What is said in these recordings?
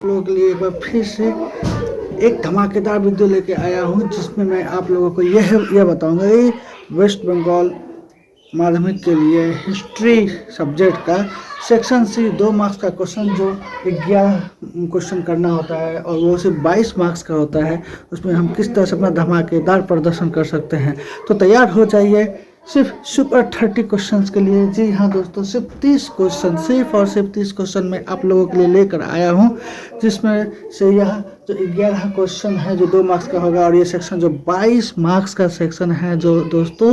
लोगों के लिए एक बार फिर से एक धमाकेदार वीडियो लेके आया हूँ, जिसमें मैं आप लोगों को यह बताऊंगा कि वेस्ट बंगाल माध्यमिक के लिए हिस्ट्री सब्जेक्ट का सेक्शन सी 2 मार्क्स का क्वेश्चन जो 11 क्वेश्चन करना होता है और वो सिर्फ 22 मार्क्स का होता है, उसमें हम किस तरह से अपना धमाकेदार प्रदर्शन कर सकते हैं। तो तैयार हो जाइए सिर्फ सुपर 30 क्वेश्चंस के लिए। जी हाँ दोस्तों, सिर्फ 30 क्वेश्चन, सिर्फ और सिर्फ 30 क्वेश्चन मैं आप लोगों के लिए लेकर आया हूँ, जिसमें से यह जो 11 क्वेश्चन है जो 2 मार्क्स का होगा और ये सेक्शन जो 22 मार्क्स का सेक्शन है जो दोस्तों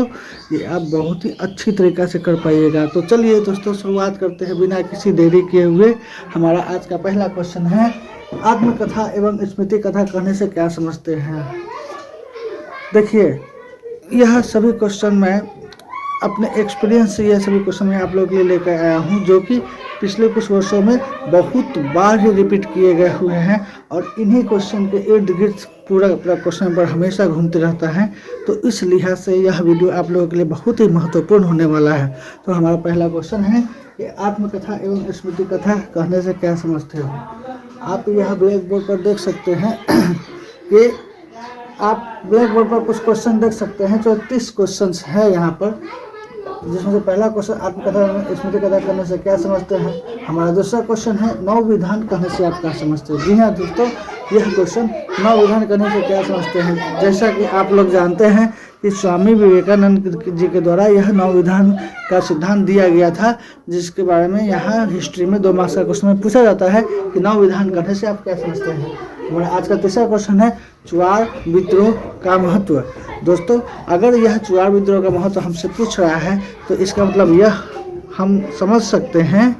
ये आप बहुत ही अच्छी तरीक़ा से कर पाइएगा। तो चलिए दोस्तों शुरुआत करते हैं बिना किसी देरी किए हुए। हमारा आज का पहला क्वेश्चन है, आत्मकथा एवं स्मृति कथा कहने से क्या समझते हैं। देखिए, यह सभी क्वेश्चन मैं अपने एक्सपीरियंस से यह सभी क्वेश्चन मैं आप लोगों के लिए लेकर आया हूं, जो कि पिछले कुछ वर्षों में बहुत बार ही रिपीट किए गए हुए हैं और इन्हीं क्वेश्चन के इर्द गिर्द पूरा क्वेश्चन पर हमेशा घूमते रहता है। तो इस लिहाज से यह वीडियो आप लोगों के लिए बहुत ही महत्वपूर्ण होने वाला है। तो हमारा पहला क्वेश्चन है कि आत्मकथा एवं स्मृति कथा कहने से क्या समझते हो। आप यह ब्लैक बोर्ड पर देख सकते हैं कि आप ब्लैक बोर्ड पर कुछ क्वेश्चन देख सकते हैं। 34 क्वेश्चन है यहाँ पर, जिसमें से पहला क्वेश्चन आत्मकथा स्मृति कथा करने से क्या समझते हैं। हमारा दूसरा क्वेश्चन है नव विधान कहने से आप क्या समझते हैं। जी हाँ दोस्तों, यह क्वेश्चन नव विधान करने से क्या समझते हैं। जैसा कि आप लोग जानते हैं कि स्वामी विवेकानंद जी के द्वारा यह नव विधान का सिद्धांत दिया गया था, जिसके बारे में यहाँ हिस्ट्री में 2 मार्क्स का क्वेश्चन में पूछा जाता है कि नव विधान करने से आप क्या समझते हैं। हमारा आज का तीसरा क्वेश्चन है चुआड़ विद्रोह का महत्व। दोस्तों, अगर यह चुआड़ विद्रोह का महत्व हमसे पूछ रहा है तो इसका मतलब यह हम समझ सकते हैं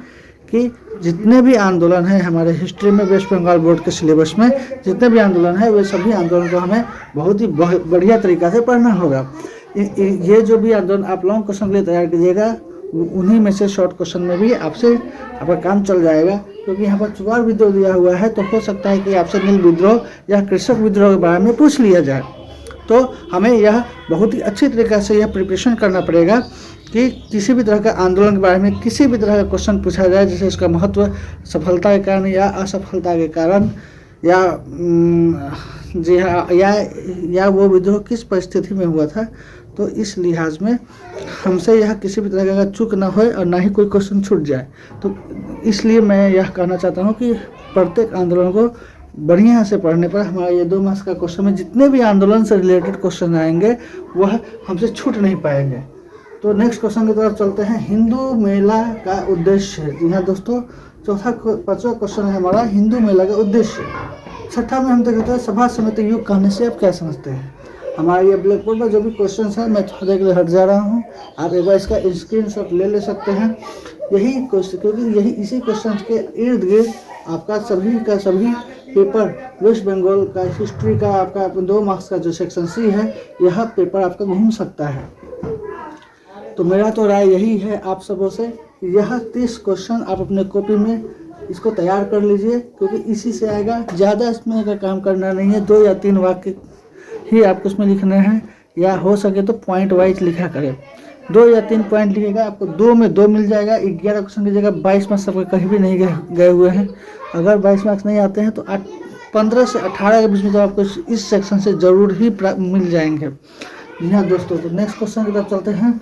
कि जितने भी आंदोलन हैं हमारे हिस्ट्री में, वेस्ट बंगाल बोर्ड के सिलेबस में जितने भी आंदोलन हैं वे सभी आंदोलन को हमें बहुत ही बढ़िया तरीक़ा से पढ़ना होगा। ये जो भी आंदोलन आप लॉन्ग क्वेश्चन के लिए तैयार कीजिएगा, उन्हीं में से शॉर्ट क्वेश्चन में भी आपसे आपका काम चल जाएगा, क्योंकि यहाँ पर चुआड़ विद्रोह दिया हुआ है तो हो सकता है कि आपसे नील विद्रोह या कृषक विद्रोह के बारे में पूछ लिया जाए। तो हमें यह बहुत ही अच्छी तरीक़े से यह प्रिपरेशन करना पड़ेगा कि किसी भी तरह का आंदोलन के बारे में किसी भी तरह का क्वेश्चन पूछा जाए, जैसे इसका महत्व सफलता के कारण या असफलता के कारण, या जी हाँ, या वो विद्रोह किस परिस्थिति में हुआ था। तो इस लिहाज में हमसे यह किसी भी तरह का चूक ना हो और ना ही कोई क्वेश्चन छूट जाए। तो इसलिए मैं यह कहना चाहता हूँ कि प्रत्येक आंदोलन को बढ़िया से पढ़ने पर हमारा ये 2 मार्क्स का क्वेश्चन में जितने भी आंदोलन से रिलेटेड क्वेश्चन आएंगे वह हमसे छूट नहीं पाएंगे। तो नेक्स्ट क्वेश्चन की तरफ चलते हैं, हिंदू मेला का उद्देश्य। जी हाँ दोस्तों, पांचवा क्वेश्चन है हमारा हिंदू मेला का उद्देश्य। छठा में हम देखते हैं सभा समिति युग कहने से आप क्या समझते हैं। हमारे ये ब्लैक बोर्ड पर जो भी क्वेश्चन है मैं थोड़ा देर के लिए हट जा रहा हूँ, आप एक बार इसका स्क्रीनशॉट ले सकते हैं। यही क्वेश्चन, क्योंकि यही इसी क्वेश्चन के इर्द गिर्द आपका सभी का सभी पेपर वेस्ट बंगाल का हिस्ट्री का आपका 2 मार्क्स का जो सेक्शन सी है, यह पेपर आपका घूम सकता है। तो मेरा तो राय यही है आप सबों से, यह 30 क्वेश्चन आप अपने कॉपी में इसको तैयार कर लीजिए, क्योंकि इसी से आएगा। ज़्यादा इसमें का काम करना नहीं है, 2 या 3 वाक्य ही आपको इसमें लिखने हैं, या हो सके तो पॉइंट वाइज लिखा करें। 2 या 3 पॉइंट लिखेगा, आपको 2 में 2 मिल जाएगा। 11 क्वेश्चन की जगह 22 मार्क्स आपके कहीं भी नहीं गए हुए हैं। अगर 22 मार्क्स नहीं आते हैं तो 15 से 18 के बीच में तो आपको इस सेक्शन से ज़रूर ही मिल जाएंगे। जी हाँ दोस्तों, तो नेक्स्ट क्वेश्चन की तरफ चलते हैं।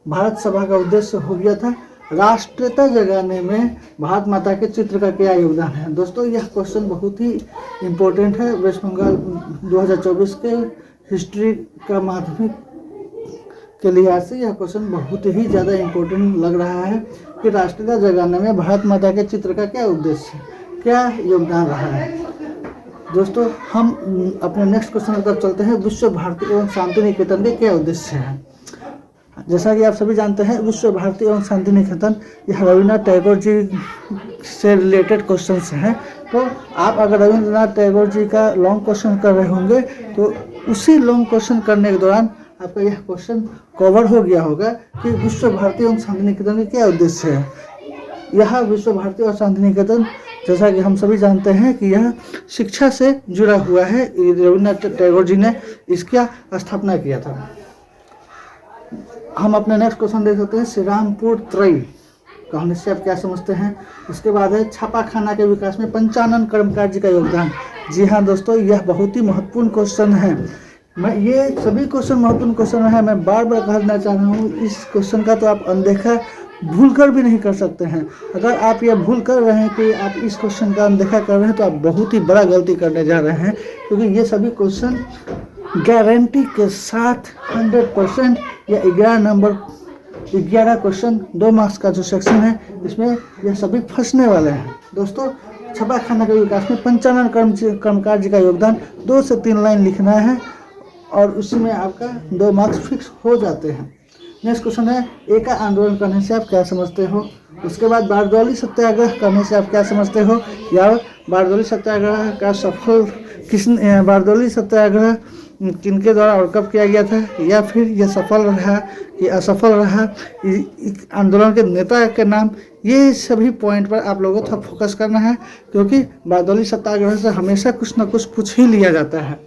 भारत सभा का उद्देश्य हो गया था राष्ट्रीयता जगाने में भारत माता के चित्र का क्या योगदान है। दोस्तों, यह क्वेश्चन बहुत ही इम्पोर्टेंट है। वेस्ट बंगाल 2024 के हिस्ट्री का माध्यमिक के लिहाज से यह क्वेश्चन बहुत ही ज़्यादा इम्पोर्टेंट लग रहा है कि राष्ट्रीयता जगाने में भारत माता के चित्र का क्या उद्देश्य, क्या योगदान रहा है। दोस्तों, हम अपने नेक्स्ट क्वेश्चन की तरफ चलते हैं। विश्व भारती एवं शांति निकेतन के क्या उद्देश्य है। जैसा कि आप सभी जानते हैं, विश्व भारती एवं शांति निकेतन यह रविन्द्रनाथ टैगोर जी से रिलेटेड क्वेश्चंस हैं। तो आप अगर रविन्द्रनाथ टैगोर जी का लॉन्ग क्वेश्चन कर रहे होंगे तो उसी लॉन्ग क्वेश्चन करने के दौरान आपका यह क्वेश्चन कवर हो गया होगा कि विश्व भारती एवं शांति निकेतन के क्या उद्देश्य है। यह विश्व भारती और शांति निकेतन, जैसा कि हम सभी जानते हैं कि यह शिक्षा से जुड़ा हुआ है। रविन्द्रनाथ टैगोर जी ने इसका स्थापना किया था। हम अपने नेक्स्ट क्वेश्चन देख सकते हैं, श्री रामपुर त्रयी कहने से आप क्या समझते हैं। उसके बाद है छापा खाना के विकास में पंचानन कर्मकाजी का योगदान। जी हाँ दोस्तों, यह बहुत ही महत्वपूर्ण क्वेश्चन है। मैं ये सभी क्वेश्चन महत्वपूर्ण क्वेश्चन है, मैं बार बार कहना चाह रहा हूँ, इस क्वेश्चन का तो आप अनदेखा भूल कर भी नहीं कर सकते हैं। अगर आप ये भूल कर रहे हैं कि आप इस क्वेश्चन का अनदेखा कर रहे हैं तो आप बहुत ही बड़ा गलती करने जा रहे हैं, क्योंकि ये सभी क्वेश्चन गारंटी के साथ 100% या 11 क्वेश्चन 2 मार्क्स का जो सेक्शन है इसमें यह सभी फंसने वाले हैं। दोस्तों, छपा खाना के विकास में पंचानन कर्मकाजी का योगदान 2 से 3 लाइन लिखना है और उसी में आपका 2 मार्क्स फिक्स हो जाते हैं। नेक्स्ट क्वेश्चन है एका आंदोलन करने से आप क्या समझते हो। उसके बाद बारदौली सत्याग्रह करने से आप क्या समझते हो, या बारदौली सत्याग्रह का सफल बारदौली सत्याग्रह किनके द्वारा और कब किया गया था, या फिर यह सफल रहा कि असफल रहा, आंदोलन के नेता के नाम। ये सभी पॉइंट पर आप लोगों को थोड़ा फोकस करना है, क्योंकि बारदौली सत्याग्रह से हमेशा कुछ न कुछ पूछ ही लिया जाता है।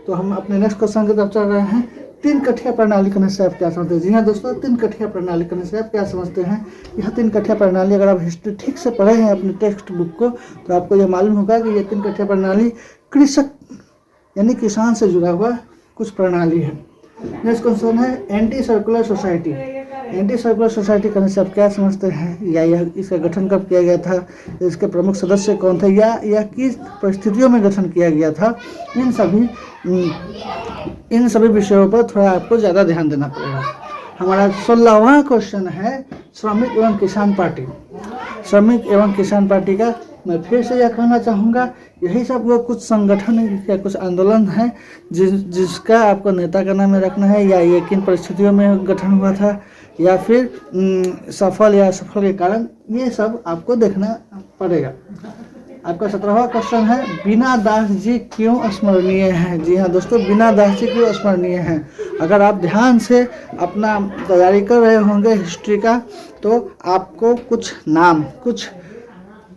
तो हम अपने नेक्स्ट क्वेश्चन की तरफ चल रहे हैं। 3 कठिया प्रणाली करने से आप क्या समझते हैं। जी हाँ दोस्तों, 3 कठिया प्रणाली करने से आप क्या समझते हैं। यह 3 कठिया प्रणाली, अगर आप हिस्ट्री ठीक से पढ़े हैं अपने टेक्स्ट बुक को, तो आपको यह मालूम होगा कि यह 3 कठिया प्रणाली कृषक यानी किसान से जुड़ा हुआ कुछ प्रणाली है। नेक्स्ट क्वेश्चन है anti circular society. Anti circular society करने से आप क्या समझते हैं, या यह इसका गठन कब किया गया था, इसके प्रमुख सदस्य कौन थे, या किस परिस्थितियों में गठन किया गया था। इन सभी विषयों पर थोड़ा आपको ज़्यादा ध्यान देना पड़ेगा। हमारा 16वां क्वेश्चन है श्रमिक एवं किसान पार्टी। श्रमिक एवं किसान पार्टी का मैं फिर से यह कहना चाहूँगा, यही सब वो कुछ संगठन या कुछ आंदोलन है जिसका आपको नेता का नाम रखना है, या ये किन परिस्थितियों में गठन हुआ था, या फिर सफल या असफल के कारण, ये सब आपको देखना पड़ेगा। आपका 17वां क्वेश्चन है बीना दास जी क्यों स्मरणीय हैं। जी हाँ दोस्तों, बीना दास जी क्यों स्मरणीय हैं। अगर आप ध्यान से अपना तैयारी कर रहे होंगे हिस्ट्री का, तो आपको कुछ नाम, कुछ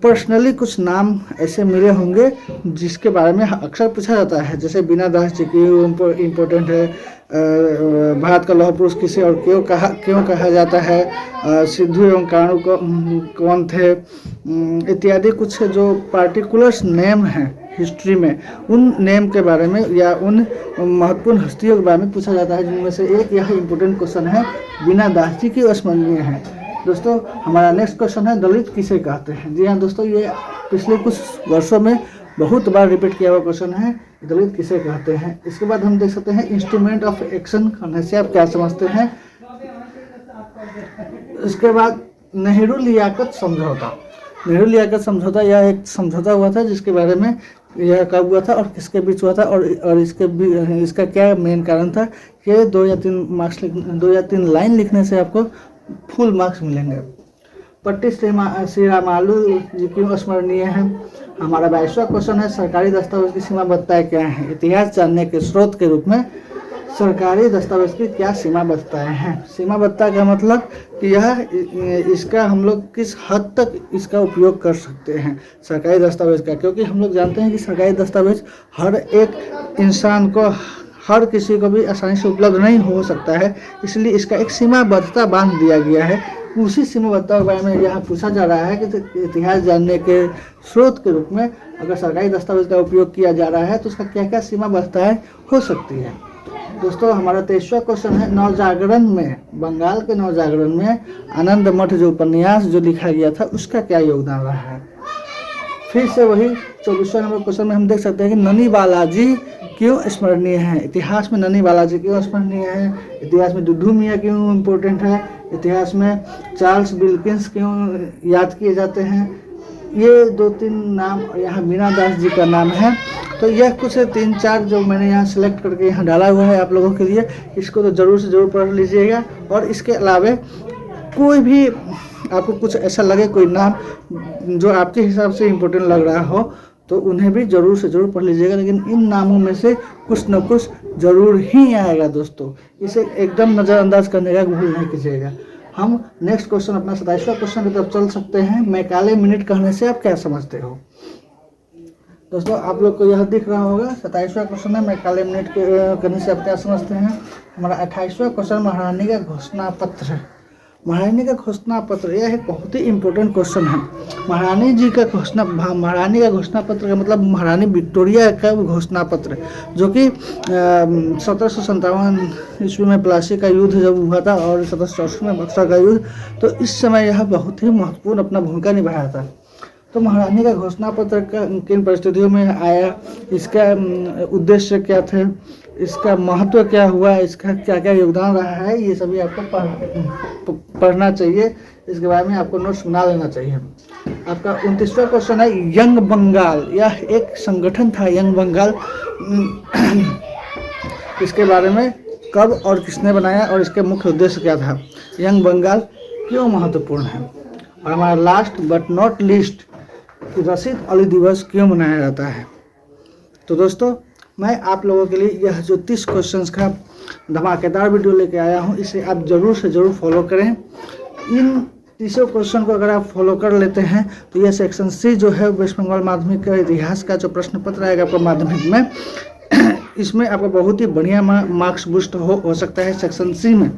पर्सनली कुछ नाम ऐसे मिले होंगे जिसके बारे में अक्सर पूछा जाता है। जैसे बीना दास जी क्यों इम्पोर्टेंट है, भारत का लौह पुरुष किसे और क्यों कहा जाता है, सिद्धू एवं कानू कौन थे, इत्यादि कुछ जो पार्टिकुलर्स नेम हैं हिस्ट्री में, उन नेम के बारे में या उन महत्वपूर्ण हस्तियों के बारे में पूछा जाता है, जिनमें से एक यह इम्पोर्टेंट क्वेश्चन है बीना दास जी क्यों स्मरणीय है। दोस्तों, हमारा नेक्स्ट क्वेश्चन है दलित किसे कहते हैं। जी हाँ दोस्तों, ये पिछले कुछ वर्षों में बहुत बार रिपीट किया हुआ क्वेश्चन है, दलित किसे कहते हैं। इसके बाद हम देख सकते हैं इंस्ट्रूमेंट ऑफ एक्शन करने से आप क्या समझते हैं। इसके बाद नेहरू लियाकत समझौता। नेहरू लियाकत समझौता यह एक समझौता हुआ था जिसके बारे में यह कब हुआ था और किसके बीच हुआ था, और इसका क्या मेन कारण था कि 2 या 3 लाइन लिखने से आपको फुल मार्क्स मिलेंगे। पट्टी श्री रामालू जी क्यों स्मरणीय है। हमारा 22वां क्वेश्चन है सरकारी दस्तावेज की सीमाबद्धताएं क्या है। इतिहास जानने के स्रोत के रूप में सरकारी दस्तावेज की क्या सीमाबद्धताएं हैं। सीमाबद्धता का मतलब कि यह इसका हम लोग किस हद तक इसका उपयोग कर सकते हैं सरकारी दस्तावेज का, क्योंकि हम लोग जानते हैं कि सरकारी दस्तावेज हर एक इंसान को, हर किसी को भी आसानी से उपलब्ध नहीं हो सकता है, इसलिए इसका एक सीमाबद्धता बांध दिया गया है। उसी सीमाबद्धता के बारे में यहाँ पूछा जा रहा है कि इतिहास जानने के स्रोत के रूप में अगर सरकारी दस्तावेज का उपयोग किया जा रहा है तो उसका क्या क्या सीमाबद्धताएं हो सकती है। दोस्तों, हमारा 23वां क्वेश्चन है नवजागरण में, बंगाल के नवजागरण में आनंद मठ जो उपन्यास जो लिखा गया था उसका क्या योगदान रहा है। फिर से वही 24वां नंबर क्वेश्चन में हम देख सकते हैं कि ननी बालाजी क्यों स्मरणीय है। इतिहास में ननी बालाजी क्यों स्मरणीय है। इतिहास में दुद्धू मियाँ क्यों इम्पोर्टेंट है। इतिहास में चार्ल्स विल्किंस क्यों याद किए जाते हैं। ये 2-3 नाम, यहाँ बीना दास जी का नाम है। तो यह कुछ 3-4 जो मैंने यहाँ सेलेक्ट करके यहाँ डाला हुआ है आप लोगों के लिए, इसको तो ज़रूर से ज़रूर पढ़ लीजिएगा। और इसके अलावा कोई भी आपको कुछ ऐसा लगे, कोई नाम जो आपके हिसाब से इम्पोर्टेंट लग रहा हो, तो उन्हें भी ज़रूर से ज़रूर पढ़ लीजिएगा। लेकिन इन नामों में से कुछ न कुछ ज़रूर ही आएगा दोस्तों, इसे एकदम नज़रअंदाज करने का भूल नहीं कीजिएगा। हम नेक्स्ट क्वेश्चन, अपना 27वां क्वेश्चन की तरफ चल सकते हैं। मैकाले मिनट कहने से आप क्या समझते हो। दोस्तों, आप लोग को यह दिख रहा होगा 27वां क्वेश्चन है मैकाले मिनट कहने से आप क्या समझते हैं। हमारा 28वां क्वेश्चन महारानी का घोषणा पत्र। महारानी का घोषणा पत्र, यह एक बहुत ही इम्पोर्टेंट क्वेश्चन है। महारानी जी का महारानी का घोषणा पत्र का मतलब महारानी विक्टोरिया का घोषणा पत्र, जो कि 1757 ईस्वी में प्लासी का युद्ध जब हुआ था और 1764 में बक्सर का युद्ध, तो इस समय यह बहुत ही महत्वपूर्ण अपना भूमिका निभाया था। तो महारानी का घोषणा पत्र का किन परिस्थितियों में आया, इसका उद्देश्य क्या थे, इसका महत्व क्या हुआ, इसका क्या क्या योगदान रहा है, ये सभी आपको पढ़ना चाहिए। इसके बारे में आपको नोट्स बना लेना चाहिए। आपका 29वां क्वेश्चन है यंग बंगाल। यह एक संगठन था यंग बंगाल। इसके बारे में कब और किसने बनाया और इसके मुख्य उद्देश्य क्या था। यंग बंगाल क्यों महत्वपूर्ण है। और हमारा last but not least, Rashid Ali दिवस क्यों मनाया जाता है। तो दोस्तों, मैं आप लोगों के लिए यह जो 30 क्वेश्चंस का धमाकेदार वीडियो लेके आया हूँ, इसे आप ज़रूर से ज़रूर फॉलो करें। इन 30 क्वेश्चन को अगर आप फॉलो कर लेते हैं तो यह सेक्शन सी जो है वेस्ट बंगाल माध्यमिक का इतिहास का जो प्रश्न पत्र आएगा आपको माध्यमिक में, इसमें आपका बहुत ही बढ़िया मार्क्स बूस्ट हो सकता है सेक्शन सी में।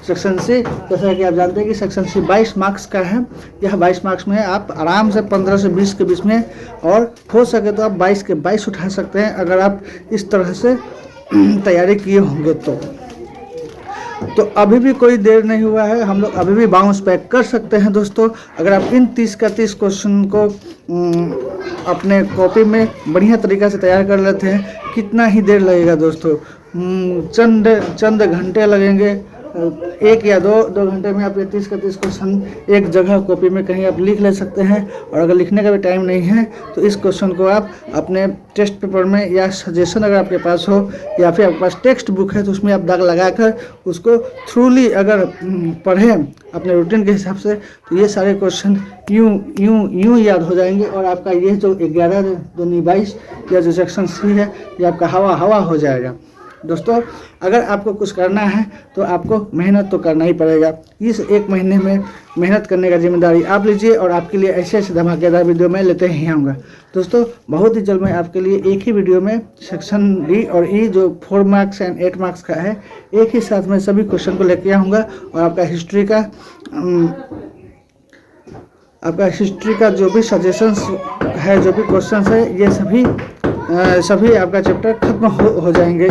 सेक्शन सी, जैसा कि आप जानते हैं कि सेक्शन सी 22 मार्क्स का है। यह 22 मार्क्स में आप आराम से 15 से 20 के बीच में, और हो सके तो आप 22 के 22 उठा सकते हैं अगर आप इस तरह से तैयारी किए होंगे तो अभी भी कोई देर नहीं हुआ है, हम लोग अभी भी बाउंस बैक कर सकते हैं दोस्तों। अगर आप इन 30 का 30 क्वेश्चन को अपने कॉपी में बढ़िया तरीक़ा से तैयार कर लेते हैं, कितना ही देर लगेगा दोस्तों, चंद घंटे लगेंगे। 1 या 2 घंटे में आप ये 30 का 30 क्वेश्चन एक जगह कॉपी में कहीं आप लिख ले सकते हैं। और अगर लिखने का भी टाइम नहीं है तो इस क्वेश्चन को आप अपने टेस्ट पेपर में, या सजेशन अगर आपके पास हो, या फिर आपके पास टेक्स्ट बुक है तो उसमें आप दाग लगाकर उसको थ्रूली अगर पढ़ें अपने रूटीन के हिसाब से, तो ये सारे क्वेश्चन यूं याद हो जाएंगे। और आपका ये जो 11 दूनी 22 या जो सेक्शन सी है, ये आपका हवा हो जाएगा। दोस्तों, अगर आपको कुछ करना है तो आपको मेहनत तो करना ही पड़ेगा। इस 1 महीने में मेहनत करने का जिम्मेदारी आप लीजिए, और आपके लिए ऐसे धमाकेदार वीडियो मैं लेते ही आऊँगा। दोस्तों, बहुत ही जल्द मैं आपके लिए एक ही वीडियो में सेक्शन डी और ई जो 4 मार्क्स एंड 8 मार्क्स का है, एक ही साथ में सभी क्वेश्चन को लेके आऊँगा। और आपका हिस्ट्री का जो भी सजेशंस है, जो भी क्वेश्चंस है, ये सभी आपका चैप्टर खत्म हो जाएंगे।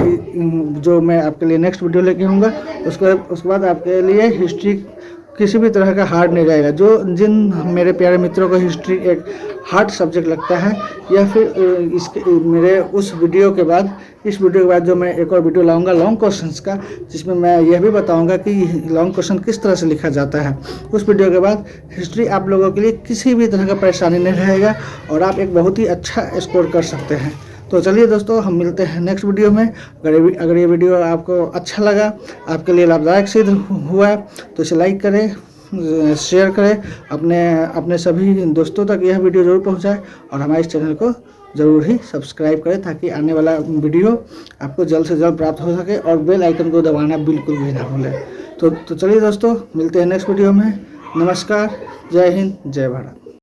जो मैं आपके लिए नेक्स्ट वीडियो लेके आऊँगा, उसके बाद आपके लिए हिस्ट्री किसी भी तरह का हार्ड नहीं रहेगा। जिन मेरे प्यारे मित्रों को हिस्ट्री एक हार्ड सब्जेक्ट लगता है, या फिर मेरे उस वीडियो के बाद, इस वीडियो के बाद जो मैं एक और वीडियो लाऊंगा लॉन्ग क्वेश्चंस का, जिसमें मैं यह भी बताऊंगा कि लॉन्ग क्वेश्चन किस तरह से लिखा जाता है, उस वीडियो के बाद हिस्ट्री आप लोगों के लिए किसी भी तरह का परेशानी नहीं रहेगा और आप एक बहुत ही अच्छा स्कोर कर सकते हैं। तो चलिए दोस्तों, हम मिलते हैं नेक्स्ट वीडियो में। अगर ये वीडियो आपको अच्छा लगा, आपके लिए लाभदायक सिद्ध हुआ, तो इसे लाइक करें, शेयर करें, अपने सभी दोस्तों तक यह वीडियो जरूर पहुंचाएं, और हमारे इस चैनल को ज़रूर ही सब्सक्राइब करें, ताकि आने वाला वीडियो आपको जल्द से जल्द प्राप्त हो सके, और बेल आइकन को दबाना बिल्कुल भी ना भूलें। तो चलिए दोस्तों, मिलते हैं नेक्स्ट वीडियो में। नमस्कार, जय हिंद, जय भारत।